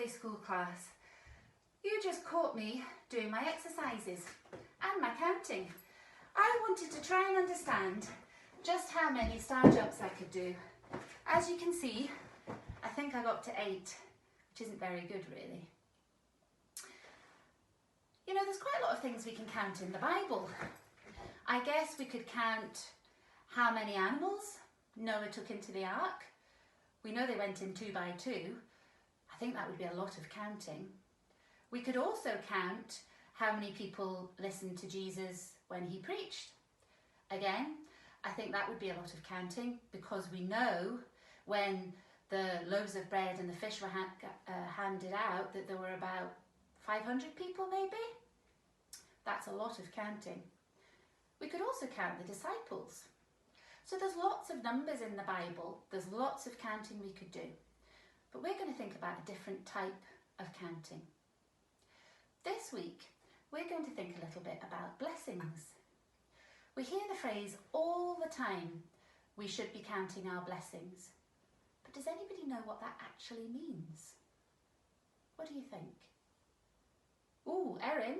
Sunday school class. You just caught me doing my exercises and my counting. I wanted to try and understand just how many star jumps I could do. As you can see, I think I got to 8, which isn't very good really. You know, there's quite a lot of things we can count in the Bible. I guess we could count how many animals Noah took into the ark. We know they went in 2 by 2. I think that would be a lot of counting. We could also count how many people listened to Jesus when he preached. Again, I think that would be a lot of counting, because we know when the loaves of bread and the fish were handed out that there were about 500 people maybe. That's a lot of counting. We could also count the disciples. So there's lots of numbers in the Bible. There's lots of counting we could do. But we're going to think about a different type of counting. This week, we're going to think a little bit about blessings. We hear the phrase all the time, we should be counting our blessings. But does anybody know what that actually means? What do you think? Ooh, Erin,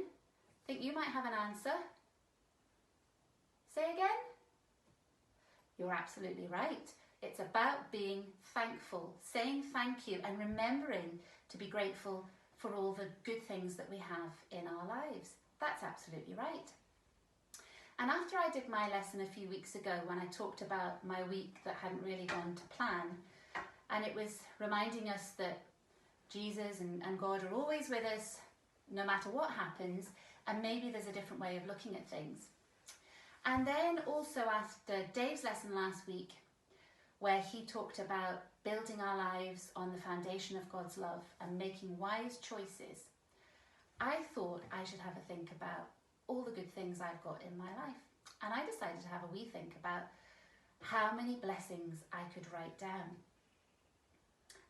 think you might have an answer. Say again? You're absolutely right. It's about being thankful, saying thank you and remembering to be grateful for all the good things that we have in our lives. That's absolutely right. And after I did my lesson a few weeks ago when I talked about my week that hadn't really gone to plan, and it was reminding us that Jesus and God are always with us no matter what happens, and maybe there's a different way of looking at things. And then also after Dave's lesson last week, where he talked about building our lives on the foundation of God's love and making wise choices, I thought I should have a think about all the good things I've got in my life. And I decided to have a wee think about how many blessings I could write down.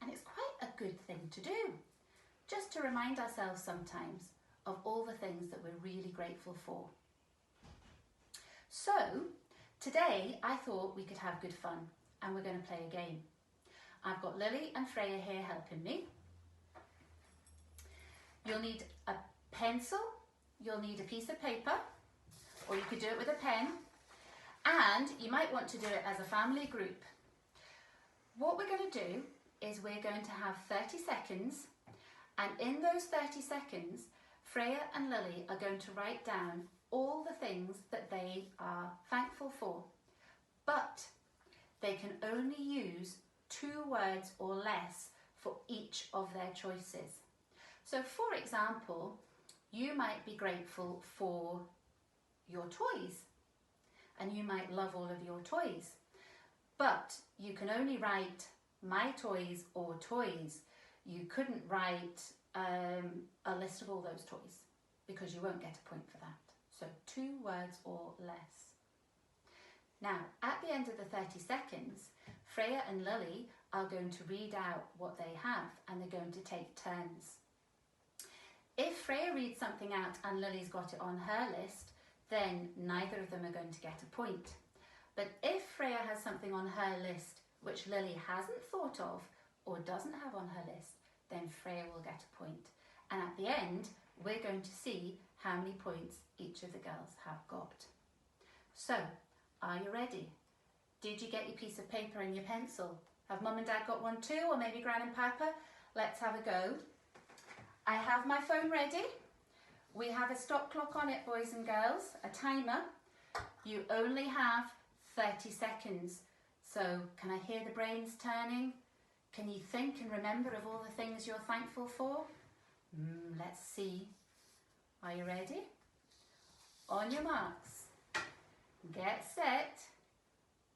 And it's quite a good thing to do, just to remind ourselves sometimes of all the things that we're really grateful for. So today I thought we could have good fun, and we're going to play a game. I've got Lily and Freya here helping me. You'll need a pencil, you'll need a piece of paper, or you could do it with a pen, and you might want to do it as a family group. What we're going to do is we're going to have 30 seconds, and in those 30 seconds, Freya and Lily are going to write down all the things that they are thankful for, but they can only use 2 words or less for each of their choices. So for example, you might be grateful for your toys, and you might love all of your toys, but you can only write my toys or toys. You couldn't write a list of all those toys, because you won't get a point for that. So 2 words or less. Now, at the end of the 30 seconds, Freya and Lily are going to read out what they have, and they're going to take turns. If Freya reads something out and Lily's got it on her list, then neither of them are going to get a point. But if Freya has something on her list which Lily hasn't thought of or doesn't have on her list, then Freya will get a point. And at the end, we're going to see how many points each of the girls have got. So, are you ready? Did you get your piece of paper and your pencil? Have Mum and Dad got one too, or maybe Gran and Papa? Let's have a go. I have my phone ready. We have a stop clock on it, boys and girls, a timer. You only have 30 seconds. So can I hear the brains turning? Can you think and remember of all the things you're thankful for? Let's see. Are you ready? On your marks. Get set.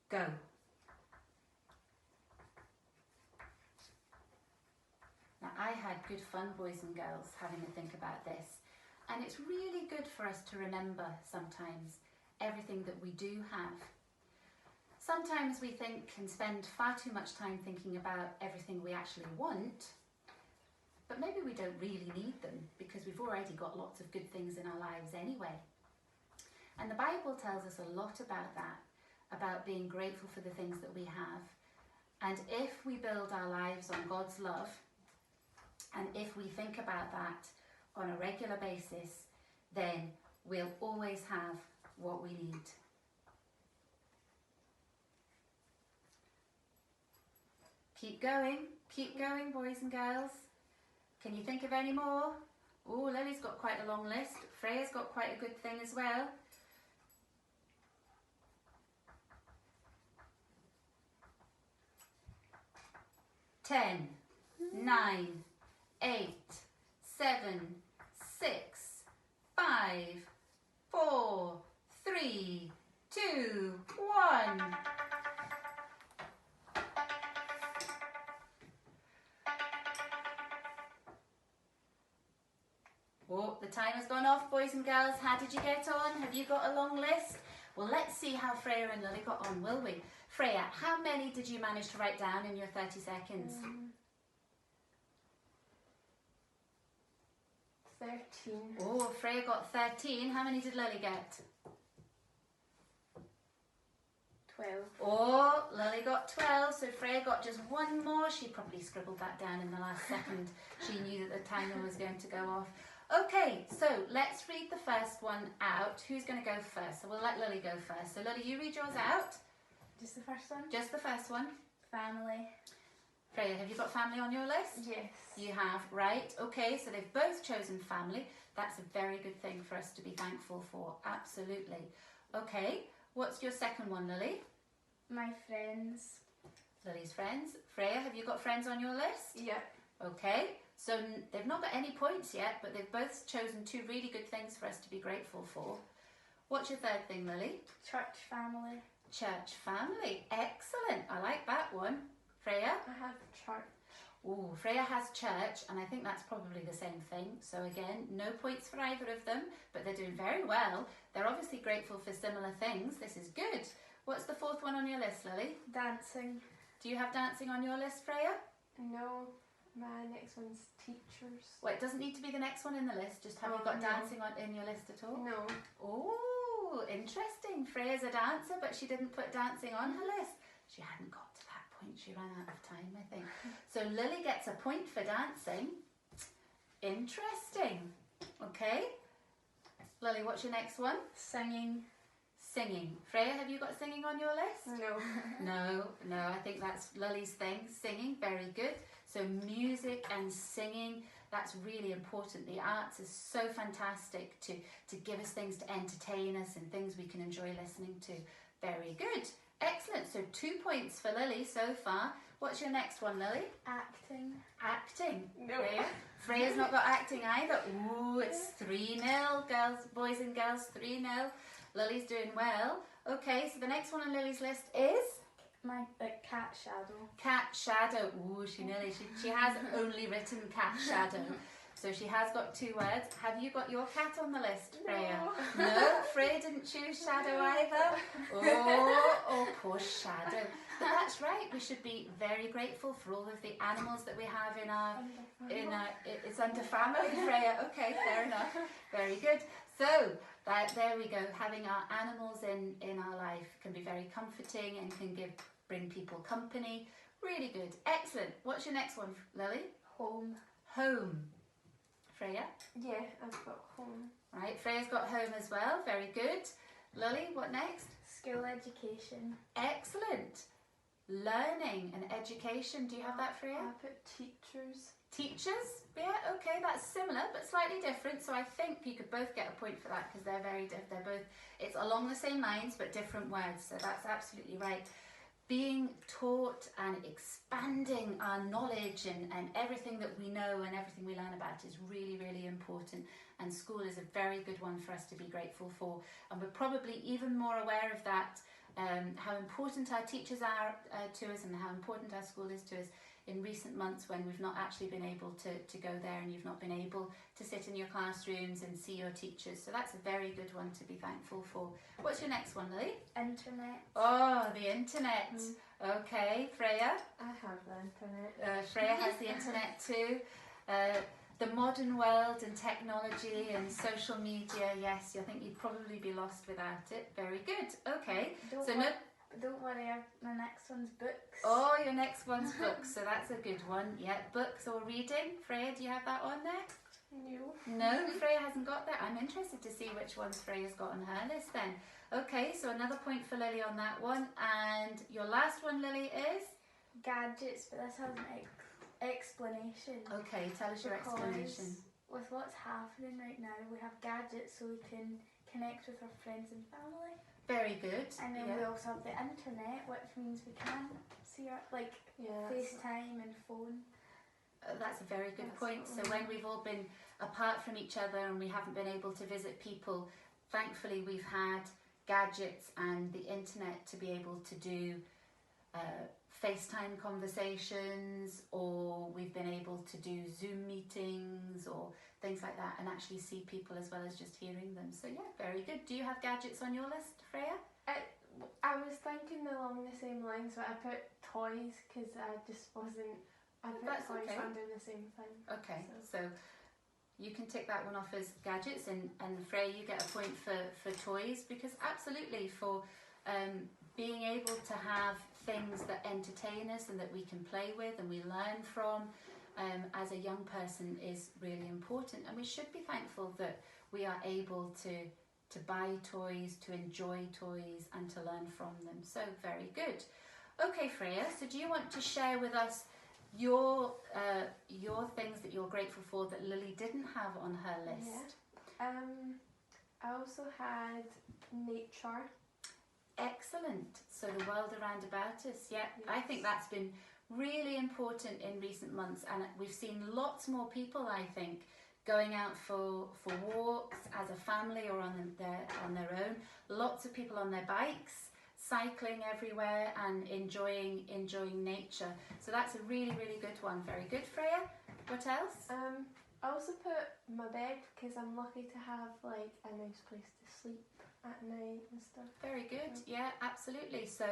Go. Now, I had good fun, boys and girls, having a think about this. And it's really good for us to remember sometimes everything that we do have. Sometimes we think and spend far too much time thinking about everything we actually want, but maybe we don't really need them, because we've already got lots of good things in our lives anyway. And the Bible tells us a lot about that, about being grateful for the things that we have. And if we build our lives on God's love, And if we think about that on a regular basis, then we'll always have what we need. Keep going, boys and girls. Can you think of any more? Oh, Lily's got quite a long list. Freya's got quite a good thing as well. Ten, 9, 8, 7, 6, 5, 4, 3, 2, 1. Oh, the timer's gone off, boys and girls. How did you get on? Have you got a long list? Well, let's see how Freya and Lily got on, will we? Freya, how many did you manage to write down in your 30 seconds? 13. Oh, Freya got 13. How many did Lily get? 12. Oh, Lily got 12. So Freya got just one more. She probably scribbled that down in the last second. She knew that the timer was going to go off. Okay, so let's read the first one out. Who's going to go first? So we'll let Lily go first. So Lily, you read yours out. Just the first one? Just the first one. Family. Freya, have you got family on your list? Yes. You have, right. Okay, so they've both chosen family. That's a very good thing for us to be thankful for. Absolutely. Okay, what's your second one, Lily? My friends. Lily's friends. Freya, have you got friends on your list? Yep. Okay, so they've not got any points yet, but they've both chosen two really good things for us to be grateful for. What's your third thing, Lily? Church family. Church family. Excellent. I like that one. Freya? I have church. Oh, Freya has church, and I think that's probably the same thing. So again, no points for either of them, but they're doing very well. They're obviously grateful for similar things. This is good. What's the fourth one on your list, Lily? Dancing. Do you have dancing on your list, Freya? No. My next one's teachers. Well, it doesn't need to be the next one in the list. Just have you got no. dancing in your list at all? No. Oh, interesting. Freya's a dancer, but she didn't put dancing on her list. She hadn't got to that point. She ran out of time, I think. So Lily gets a point for dancing. Interesting. Okay. Lily, what's your next one? Singing. Singing. Freya, have you got singing on your list? No. No, I think that's Lily's thing. Singing, very good. So music and singing, that's really important. The arts is so fantastic to give us things to entertain us and things we can enjoy listening to. Very good. Excellent. So 2 points for Lily so far. What's your next one, Lily? Acting. Acting. No. Freya? Freya's not got acting either. Ooh, it's 3-0, girls, boys and girls, 3-0. Lily's doing well. Okay, so the next one on Lily's list is? My cat shadow. Cat shadow. Ooh, she has only written cat shadow. So she has got 2 words. Have you got your cat on the list, Freya? No, Freya didn't choose shadow either. Oh, poor shadow. But that's right. We should be very grateful for all of the animals that we have in our. It's under family, Freya. Okay, fair enough. Very good. So there we go. Having our animals in our life can be very comforting and can bring people company. Really good. Excellent. What's your next one, Lily? Home. Home. Freya? Yeah, I've got home. Right, Freya's got home as well. Very good. Lily, what next? School education. Excellent. Learning and education. Do you have that, Freya? I put teachers. Teachers? Yeah, okay, that's similar but slightly different. So I think you could both get a point for that because they're very different. They're both, it's along the same lines but different words. So that's absolutely right. Being taught and expanding our knowledge and everything that we know and everything we learn about is really, really important. And school is a very good one for us to be grateful for. And we're probably even more aware of that, how important our teachers are to us and how important our school is to us in recent months when we've not actually been able to go there and you've not been able to sit in your classrooms and see your teachers. So that's a very good one to be thankful for. What's your next one, Lily? Internet. Oh, the internet. Okay, Freya? I have the internet. Freya has the internet too. The modern world and technology and social media, yes, I think you'd probably be lost without it. Very good. Okay. But don't worry, my next one's books. Oh, your next one's books, so that's a good one. Yeah, books or reading. Freya, do you have that on there? No. No, Freya hasn't got that. I'm interested to see which ones Freya's got on her list then. Okay, so another point for Lily on that one. And your last one, Lily, is? Gadgets, but this has an explanation. Okay, tell us your explanation. With what's happening right now, we have gadgets so we can connect with our friends and family. Very good. And then we also have the internet, which means we can see our, like, FaceTime and phone. That's a very good point. So when we've all been apart from each other and we haven't been able to visit people, thankfully we've had gadgets and the internet to be able to do FaceTime conversations, or we've been able to do Zoom meetings or things like that and actually see people as well as just hearing them. So yeah, very good. Do you have gadgets on your list, Freya? I was thinking along the same lines, but I put toys because I just wasn't. I put toys under the same thing. Okay, so you can tick that one off as gadgets, and Freya, you get a point for toys, because absolutely for being able to have things that entertain us and that we can play with and we learn from as a young person is really important, and we should be thankful that we are able to buy toys, to enjoy toys and to learn from them. So very good. Okay, Freya, so do you want to share with us your things that you're grateful for that Lily didn't have on her list? Yeah. I also had nature. Excellent. So the world around about us. Yeah, yes. I think that's been really important in recent months, and we've seen lots more people, I think, going out for walks as a family or on their own. Lots of people on their bikes, cycling everywhere and enjoying nature. So that's a really, really good one. Very good, Freya. What else? I also put my bed because I'm lucky to have like a nice place to sleep at night and stuff. Very good. Yeah, absolutely. So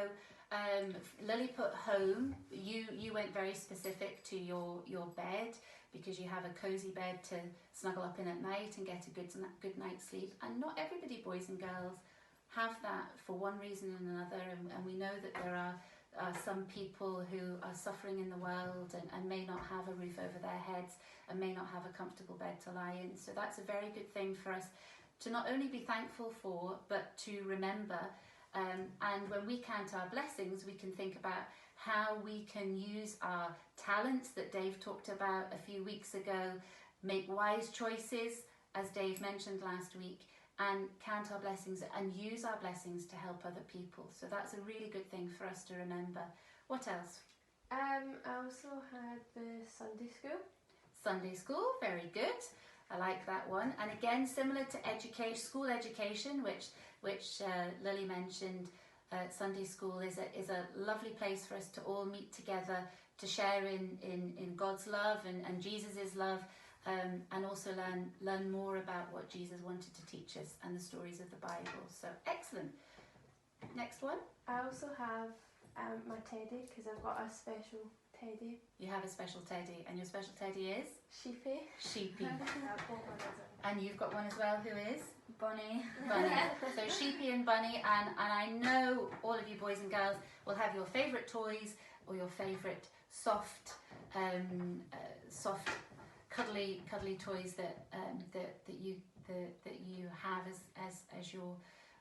Lily put home. You went very specific to your bed because you have a cozy bed to snuggle up in at night and get a good night's sleep. And not everybody, boys and girls, have that for one reason and another, and we know that there are some people who are suffering in the world and may not have a roof over their heads and may not have a comfortable bed to lie in. So that's a very good thing for us to not only be thankful for, but to remember. And when we count our blessings, we can think about how we can use our talents that Dave talked about a few weeks ago, make wise choices, as Dave mentioned last week, and count our blessings and use our blessings to help other people. So that's a really good thing for us to remember. What else? I also had the Sunday school. Sunday school, very good. I like that one. And again, similar to education, school education, which Lily mentioned, Sunday school is a lovely place for us to all meet together to share in God's love and Jesus' love. And also learn more about what Jesus wanted to teach us and the stories of the Bible. So excellent. Next one. I also have my teddy because I've got a special teddy. You have a special teddy, and your special teddy is? Sheepy. Sheepy. And you've got one as well, who is? Bunny. Bunny. So Sheepy and Bunny, and I know all of you boys and girls will have your favourite toys or your favourite soft cuddly toys that you have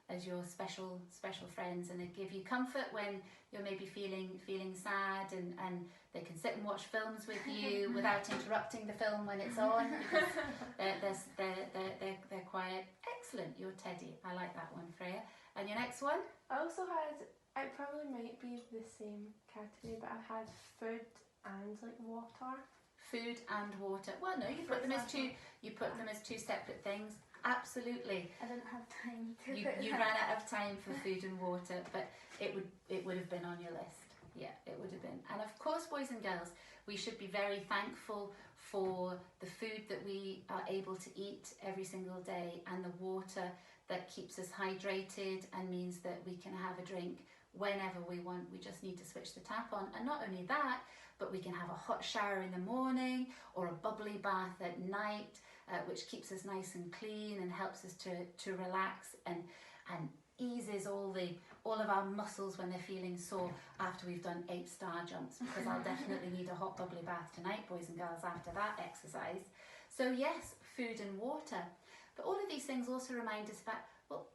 as your special friends, and they give you comfort when you're maybe feeling sad, and they can sit and watch films with you without interrupting the film when it's on because they're quiet. Excellent, your teddy. I like that one, Freya. And your next one? I also had, it probably might be the same category, but I've had food and like water. Food and water. Well, no, you put them as two. You put them as two separate things. Absolutely. I didn't have time to. You ran out of time for food and water, but it would have been on your list. Yeah, it would have been. And of course, boys and girls, we should be very thankful for the food that we are able to eat every single day, and the water that keeps us hydrated and means that we can have a drink whenever we want. We just need to switch the tap on. And not only that, but we can have a hot shower in the morning or a bubbly bath at night, which keeps us nice and clean and helps us to relax and eases all of our muscles when they're feeling sore after we've done 8 star jumps, because I'll definitely need a hot bubbly bath tonight, boys and girls, after that exercise. So yes, food and water. But all of these things also remind us about, well,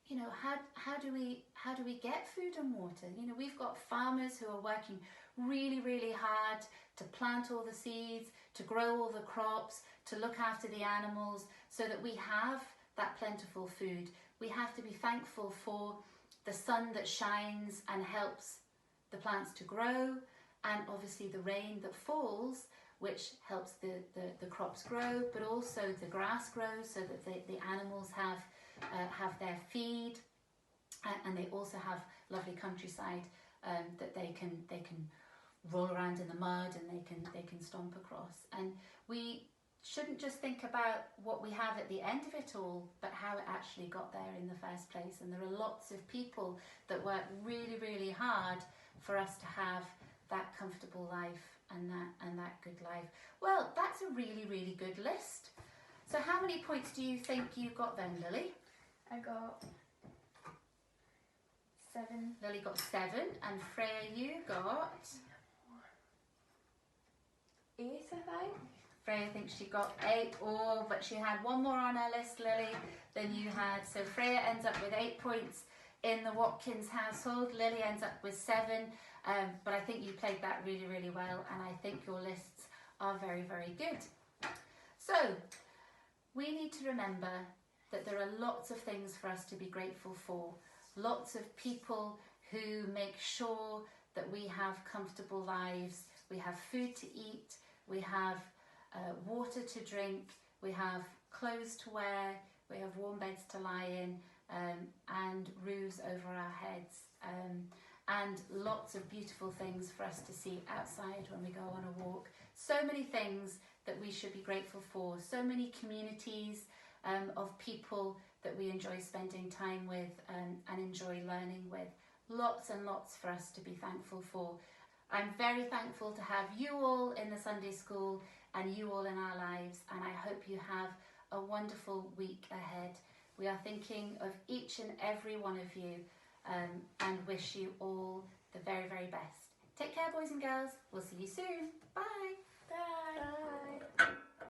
you know, how do we get food and water? You know, we've got farmers who are working really, really hard to plant all the seeds, to grow all the crops, to look after the animals so that we have that plentiful food. We have to be thankful for the sun that shines and helps the plants to grow, and obviously the rain that falls, which helps the crops grow, but also the grass grows so that the animals have their feed, and they also have lovely countryside that they can roll around in the mud and they can stomp across. And we shouldn't just think about what we have at the end of it all, but how it actually got there in the first place. And there are lots of people that work really, really hard for us to have that comfortable life and that good life. Well, that's a really, really good list. So how many points do you think you got then, Lily? I got 7. Lily got 7, and Freya, you got 8, I think. Freya thinks she got 8, but she had one more on her list, Lily, than you had. So Freya ends up with 8 points in the Watkins household. Lily ends up with 7, but I think you played that really, really well, and I think your lists are very, very good. So we need to remember that there are lots of things for us to be grateful for. Lots of people who make sure that we have comfortable lives, we have food to eat, we have water to drink, we have clothes to wear, we have warm beds to lie in, and roofs over our heads, and lots of beautiful things for us to see outside when we go on a walk. So many things that we should be grateful for, so many communities of people that we enjoy spending time with and enjoy learning with. Lots and lots for us to be thankful for. I'm very thankful to have you all in the Sunday school and you all in our lives, and I hope you have a wonderful week ahead. We are thinking of each and every one of you and wish you all the very, very best. Take care, boys and girls. We'll see you soon. Bye. Bye. Bye.